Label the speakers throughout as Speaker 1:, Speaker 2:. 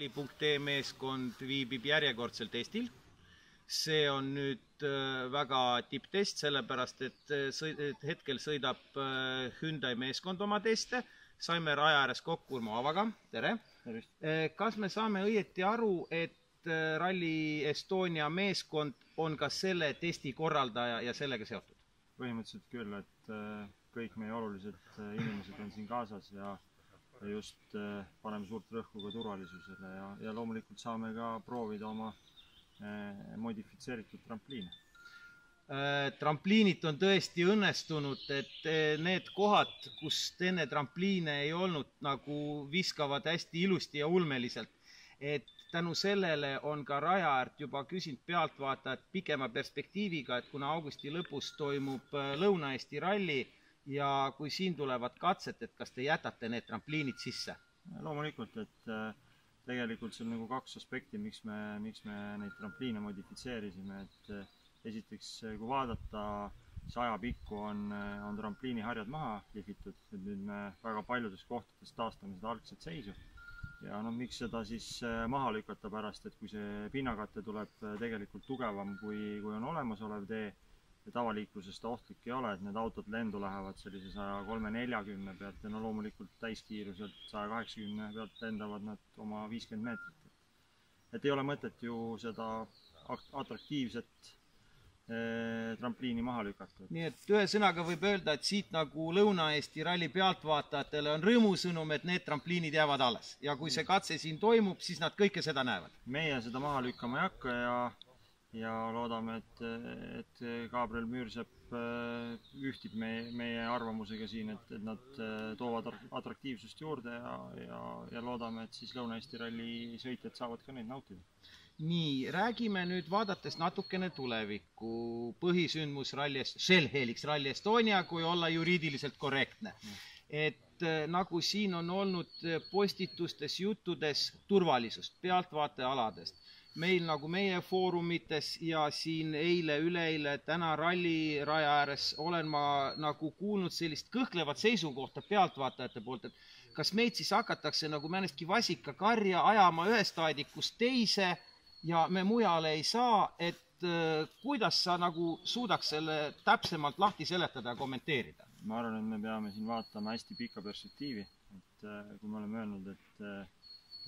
Speaker 1: Ralli.ee meeskond viibib järjekordselt Eestil. See on nüüd väga tipptest, sellepärast et hetkel sõidab Hyundai meeskond oma teste. Saime raja ääres kokku Urmo Avaga. Tere! Kas me saame õieti aru, et Rally Estonia meeskond on ka selle testi korraldaja ja sellega seotud?
Speaker 2: Põhimõtteliselt küll, et kõik meie olulised inimesed on siin kaasas ja just paneme suurt rõhku ka turvalisusele ja loomulikult saame ka proovida oma modifitseeritud trampliine.
Speaker 1: Trampliinid on tõesti õnnestunud, et need kohad, kus enne trampliine ei olnud, nagu viskavad hästi ilusti ja ulmeliselt. Et tänu sellele on ka raja äärt juba küsinud pealtvaatajad pikema perspektiiviga, et kuna augusti lõpus toimub Lõuna-Eesti ralli ja kui siin tulevad katsed, et kas te jätate need trampliinid sisse?
Speaker 2: Loomulikult, et tegelikult see on nagu kaks aspekti, miks me neid trampliine modifitseerisime, et esiteks, kui vaadata, siis ajapikku on trampliiniharjad maha lihvitud, et nüüd me väga paljudes kohtades taastame seda algset seisu. Ja miks seda siis maha lükata pärast, et kui see pinnakatte tuleb tegelikult tugevam, kui on olemasolev tee, ja tavaliiklusest ohtlik ei ole, et need autod lendu lähevad sellise 130-40 pealt ja loomulikult täiskiiruselt 180 pealt lendavad nad oma 50 meetrit. Et ei ole mõtet ju seda atraktiivset trampliini maha lükata.
Speaker 1: Nii et ühe sõnaga võib öelda, et siit nagu Lõuna-Eesti ralli pealtvaatajatele on rõõmusõnum, et need trampliinid jäävad alles. Ja kui see katse siin toimub, siis nad kõike seda näevad.
Speaker 2: Meie seda maha lükkama ei hakka ja loodame, et Gabriel Müürsepp ühtib meie arvamusega siin, et nad toovad atraktiivsust juurde ja loodame, et siis Lõuna-Eesti ralli sõitjad saavad ka neid nautida.
Speaker 1: Nii, räägime nüüd vaadates natukene tulevikku. Põhisündmus Shell Helix Rally Estonia, kui olla juriidiliselt korrektne. Et nagu siin on olnud postitustes, juttudes turvalisust, pealtvaatejaaladest. Meil nagu meie foorumites ja siin eile, üleeile, täna ralli raja ääres olen ma nagu kuulnud sellist kõhklevat seisukohta pealtvaatajate poolt, et kas meid siis hakatakse nagu mõnestki vasikakarja ajama ühest aedikust teise ja me mujale ei saa, et kuidas sa nagu suudaks selle täpsemalt lahti seletada ja kommenteerida?
Speaker 2: Ma arvan, et me peame siin vaatama hästi pika perspektiivi, et kui me oleme öelnud,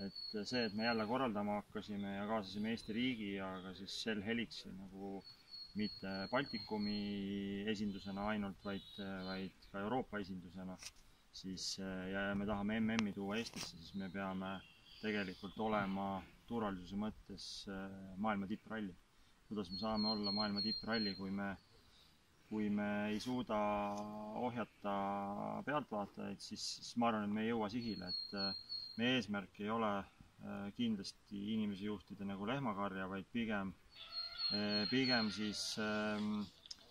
Speaker 2: et see, et me jälle korraldama hakkasime ja kaasasime Eesti riigi ja ka siis Shell Helixi nagu mitte Baltikumi esindusena ainult, vaid ka Euroopa esindusena, siis ja me tahame MM-i tuua Eestisse, siis me peame tegelikult olema turvalisuse mõttes maailma tippralli. Kuidas me saame olla maailma tippralli, kui me ei suuda ohjata pealtvaatajaid, siis ma arvan, et me ei jõua sihile, et meie eesmärk ei ole kindlasti inimesi juhtida nagu lehmakarja, vaid pigem siis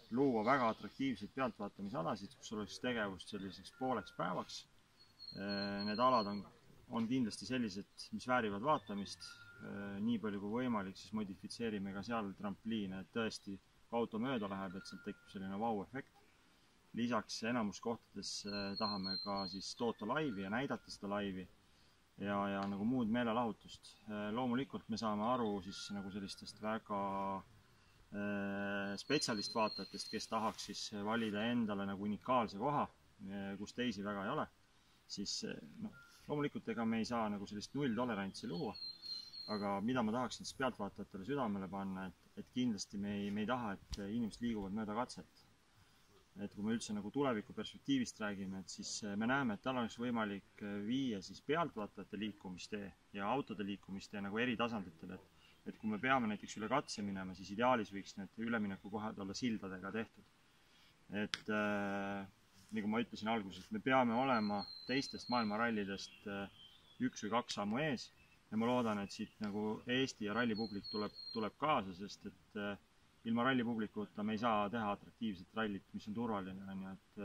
Speaker 2: luua väga atraktiivseid pealtvaatamisalasid, kus oleks tegevust selliseks pooleks päevaks. Need alad on kindlasti sellised, mis väärivad vaatamist. Nii palju kui võimalik, siis modifitseerime ka seal trampliine, et tõesti, kui auto mööda läheb, et sealt tekib selline vau-efekt. Lisaks enamus kohtades tahame ka siis toota laivi ja näidata seda laivi ja nagu muud meelelahutust. Loomulikult me saame aru siis nagu sellistest väga spetsialistvaatajatest, kes tahaks siis valida endale nagu unikaalse koha, kus teisi väga ei ole. Siis loomulikult ega me ei saa nagu sellist nulltolerantsi luua. Aga mida ma tahaksin siis pealtvaatajatele südamele panna, et kindlasti me ei taha, et inimesed liiguvad mööda katset. Et kui me üldse nagu tuleviku perspektiivist räägime, et siis me näeme, et tal oleks võimalik viia siis pealtvaatajate liikumistee ja autode liikumistee nagu eri tasanditel. Et kui me peame näiteks üle katse minema, siis ideaalis võiks need üleminekukohad olla sildadega tehtud. Et nagu ma ütlesin alguses, me peame olema teistest maailmarallidest 1 või 2 sammu ees. Ja ma loodan, et siit nagu Eesti ja rallipublik tuleb kaasa, sest et ilma rallipublikuta me ei saa teha atraktiivset rallit, mis on turvaline. Et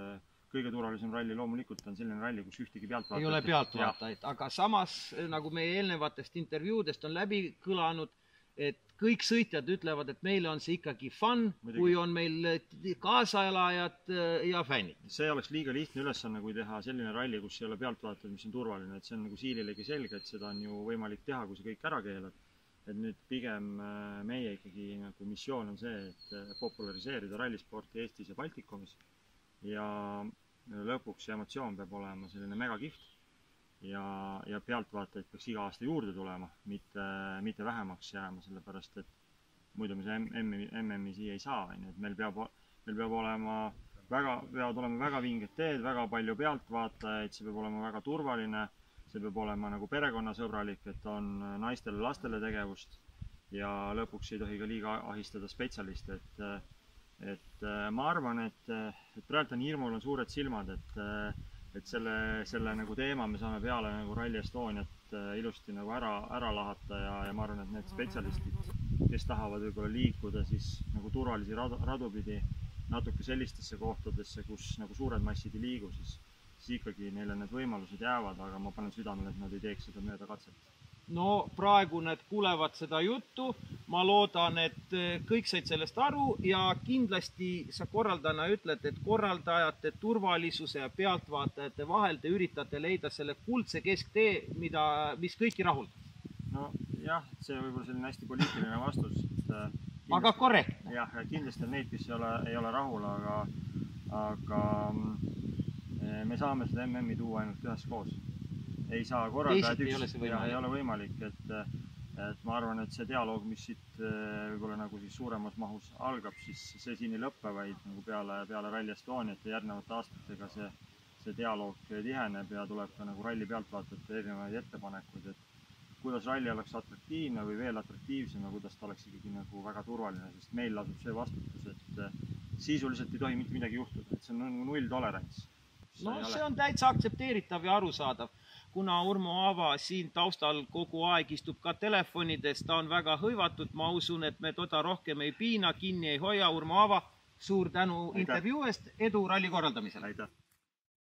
Speaker 2: kõige turvalisem ralli loomulikult on selline ralli, kus ühtegi pealtvaatajaid
Speaker 1: ei ole pealtvaatajaid, aga samas, nagu meie eelnevatest intervjuudest on läbi kõlanud, et kõik sõitjad ütlevad, et meile on see ikkagi fun, kui on meil kaasaelajad ja fännid.
Speaker 2: See oleks liiga lihtne ülesanne, kui teha selline ralli, kus ei ole pealtvaatajad, mis on turvaline, et see on nagu siililegi selge, et seda on ju võimalik teha, kui see kõik ära keelad. Et nüüd pigem meie ikkagi nagu missioon on see, et populariseerida rallisporti Eestis ja Baltikumis ja lõpuks see emotsioon peab olema selline megakihvt ja pealtvaatajaid peaks iga aasta juurde tulema, mitte vähemaks jääma, sellepärast et muidu me see MM-i siia ei saa, et meil peavad olema väga vinged teed, väga palju pealtvaatajaid, see peab olema väga turvaline, see peab olema nagu perekonnasõbralik, et on naistele, lastele tegevust ja lõpuks ei tohi ka liiga ahistada spetsialiste, et ma arvan, et praegu on hirmul on suured silmad, et selle nagu teema me saame peale nagu Rally Estoniat ilusti nagu ära lahata ja ma arvan, et need spetsialistid, kes tahavad võib-olla liikuda siis nagu turvalisi radu pidi natuke sellistesse kohtadesse, kus nagu suured massid ei liigu, siis ikkagi neile need võimalused jäävad, aga ma panen südamele, et nad ei teeks seda mööda katset.
Speaker 1: No praegu need kuulevad seda juttu, ma loodan, et kõik said sellest aru ja kindlasti sa korraldajana ütled, et korraldajate turvalisuse ja pealtvaatajate vahel te üritate leida selle kuldse kesktee, mis kõiki rahuldab.
Speaker 2: No jah, see võib-olla selline hästi poliitiline vastus.
Speaker 1: Aga korrektne.
Speaker 2: Jah, kindlasti on neid, kes ei ole rahul, aga me saame seda MM-i tuua ainult üheskoos. Ei saa korraldajad ei ole võimalik, et ma arvan, et see dialoog, mis siit võib-olla nagu siis suuremas mahus algab, siis see siin ei lõppe, vaid nagu peale Rally Estoniat ja järgnevate aastatega see dialoog tiheneb ja tuleb ka nagu ralli pealtvaatajate erinevaid ettepanekuid, et kuidas ralli oleks atraktiivne või veel atraktiivsem ja kuidas ta oleks ikkagi nagu väga turvaline, sest meil lasub see vastutus, et sisuliselt ei tohi mitte midagi juhtuda, et see on nagu null tolerants.
Speaker 1: No see on täitsa aktsepteeritav ja arusaadav, kuna Urmo Aava siin taustal kogu aeg istub ka telefonides, ta on väga hõivatud, ma usun, et me toda rohkem ei piina, kinni ei hoia. Urmo Aava, suur tänu intervjuu eest, edu ralli korraldamisel!
Speaker 2: Aitäh!